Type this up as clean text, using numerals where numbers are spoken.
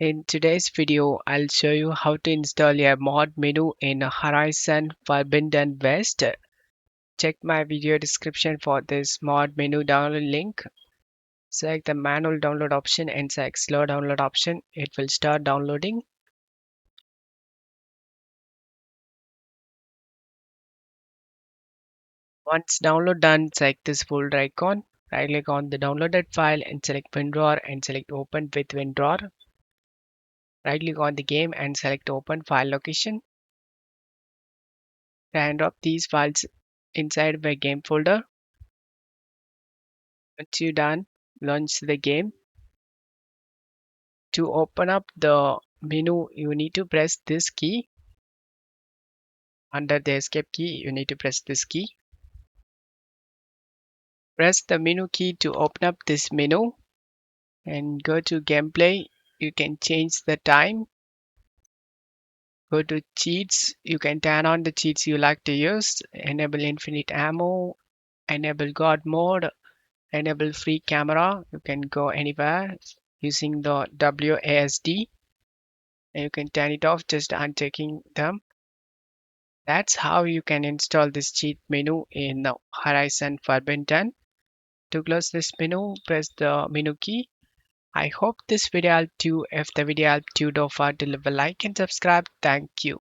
In today's video, I'll show you how to install a mod menu in Horizon Forbidden West. Check my video description for this mod menu download link. Select the manual download option and select slow download option. It will start downloading. Once download done, select this folder icon. Right click on the downloaded file and select WinRAR and select open with WinRAR. Right click on the game and select open file location. Drag and drop these files inside my game folder. Once you're done, launch the game. To open up the menu, you need to press this key. Under the escape key, you need to press this key. Press the menu key to open up this menu and go to gameplay. You can change the time. Go to cheats. You can turn on the cheats you like to use. Enable infinite ammo. Enable God mode. Enable free camera. You can go anywhere using the WASD. And you can turn it off just unchecking them. That's how you can install this cheat menu in Horizon Forbidden. To close this menu, press the menu key. I hope this video helped you. If the video helped you, don't forget to leave a like and subscribe. Thank you.